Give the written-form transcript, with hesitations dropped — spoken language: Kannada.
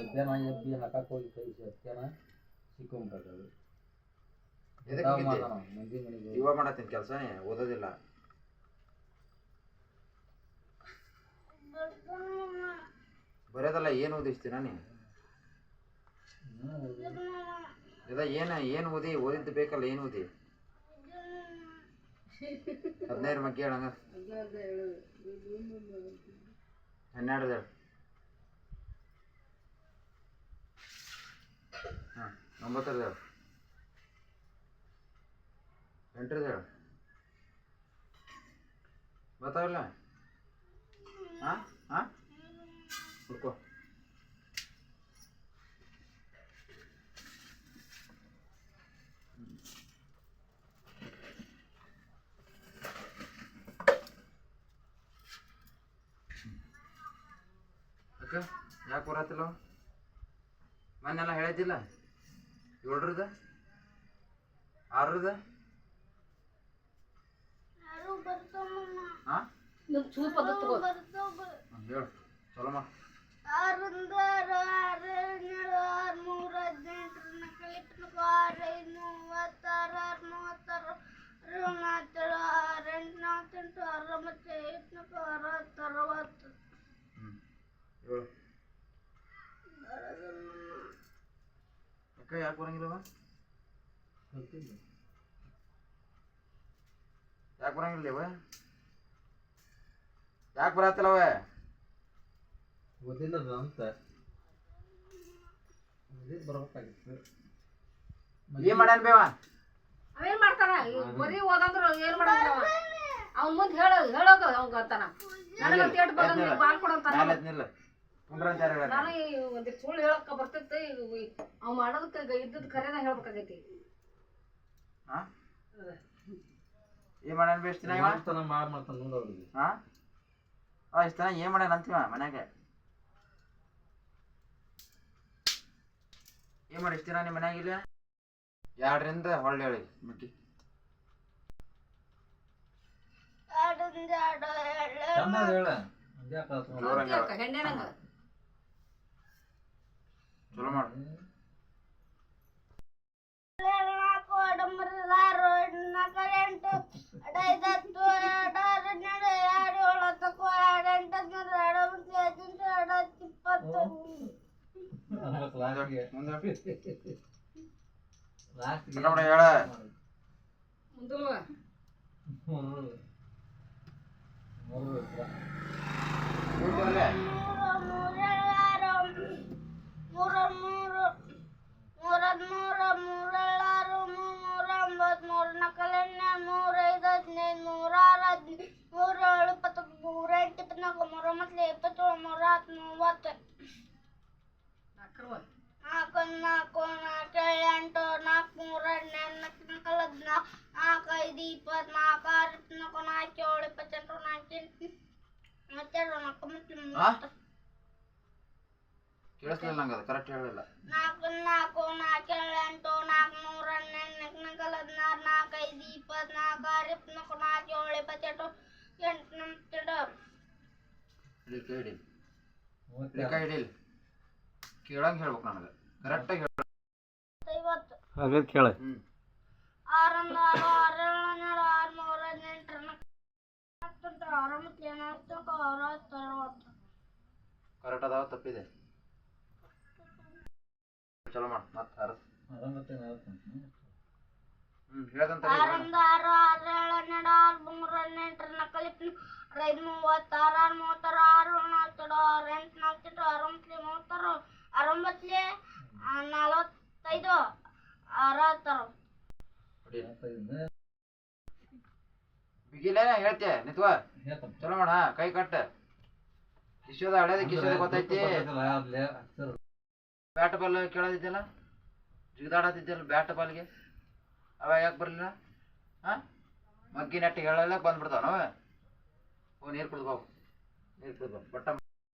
ಮಧ್ಯಾಹ್ನ ಎಬ್ಬಿ ಹಾಕಕ್ಕೆ ಹೋಗಿ ಕೈ ಸತ್ಯನ ಸಿಕ್ಕೊಂಬಿಟ್ಟದು ಮಂದಿ ಮನೆಗೆ ಇವಾಗ ಮಾಡತ್ತೀನಿ ಕೆಲಸ ಓದೋದಿಲ್ಲ ಬರೋದಲ್ಲ ಏನು ಓದಿಸ್ತೀನ ನೀನು ಏನು ಓದಿದ್ದು ಬೇಕಲ್ಲ ಏನು ಓದಿ 15 ಬಗ್ಗೆ ಹೇಳಂಗ 12 ಹಾಂ 9 8 ಬರ್ತಾವಲ್ಲ ಹಾಂ ಹಾಂ ಹುಡ್ಕೋ ಯಾಕೆ ಬರತ್ತಿಲ್ಲ ಮೊನ್ನೆಲ್ಲ ಹೇಳಿದ್ದಿಲ್ಲ 7ರದ 6ರದ ಹಾಂ ಹೇಳು ಚಲೋ ಮಾ 6 6 ಅಕ್ಕ ಯಾಕೆ ಬರಂಗಿಲ್ಲವ ಯಾಕೆ ಬರಂಗಿಲ್ಲವ ಯಾಕೆ ಬರತ್ತಿಲ್ಲವ ಓದಿಲ್ಲ ಅಂತ ಬರ್ಬೇಕಾಗಿತ್ತು ಏನ್ ಮಾಡ್ಯಾನ ಬೇವ ಅವೇನ್ ಮಾಡ್ತಾನ ಬರೀ ಓದಂದ್ರ ಏನ್ ಮಾಡಂತಾವ ಅವ್ನ ಮುಂದೆ ಹೇಳೋದು ಅವಂಗ ಅಂತಾನ ನನಗ ತೇಟ್ ಬಂದ ಬಾಲ್ ಕೊಡಂತಾನ ನಾನು ಒಂದಿಷ್ಟು ಸುಳ್ಳು ಹೇಳಕ್ಕ ಬರ್ತೈತಿ ಅವ್ ಮಾಡೋದಕ್ಕೆ ಇದ್ದದ್ ಖರೇನ ಹೇಳ್ಬೇಕಾಗೈತಿ ಏನ್ ಮಾಡ್ಯಾನ ಬೇಸ್ ದಿನ ಮಾಡ್ತಾನ ನೋಡೋರಿಗೆ ಇಷ್ಟ ದಿನ ಏನ್ ಮಾಡ್ಯಾನ ಅಂತೀವ ಮನ್ಯಾಗ ಏನ್ ಮಾಡಿ ಇಷ್ಟ ದಿನ ನಿಮ್ಮ ಮನ್ಯಾಗಿಲ್ಲ 2ರಿಂದ ಹೊಳ್ಳಿ ಹೇಳಿ ಮಟ್ಟಿ ಹೆಣ್ಣೆನಂಗ ಚಲೋ ಮಾಡು ಹೇಳ ಕೇಳಿಸ್ಲಿಲ್ಲ ನಂಗೆ ಅದು ಕರೆಕ್ಟ್ ಹೇಳಿಲ್ಲ 4 4 4 8 4 ಕೇಳಂಗ ಹೇಳ್ಬೇಕು ನನಗೆ ಕರೆಕ್ಟಾಗಿ ಹೇಳ ಕೇಳ 6 6 ಕರೆಕ್ಟ್ ಅದಾವ ತಪ್ಪಿದೆ ಚಲೋ ಮಾಡು ಮತ್ತೆ ಹೇಳ್ದಂತ 6 6 ಬಿಗಿಲ ಹೇಳ್ತೆ ನಿತ್ವ ಚಲೋ ಮಾಡ ಕೈ ಕಟ್ಟ ಕಿಶೋದ ಹಳೇದ ಕಿಶೋದ ಗೊತ್ತೈತಿ ಬ್ಯಾಟ್ ಬಾಲ್ ಕೇಳೋದಿದ್ದಲ್ಲ ಜಿಗಿದಾಡತ್ತಿದ್ದಲ್ಲ ಬ್ಯಾಟ್ ಬಾಲ್ಗೆ ಅವ ಯಾಕೆ ಬರಲಿಲ್ಲ ಹಾಂ ಮಗ್ಗಿ ನೆಟ್ಟಿಗೆ ಹೇಳಲ್ಲ ಬಂದ್ಬಿಡ್ತಾವ ನಾವ ನೀರು ಕುಡ್ದು ನೀರು ಕುಡ್ದು ಬಟ್ಟ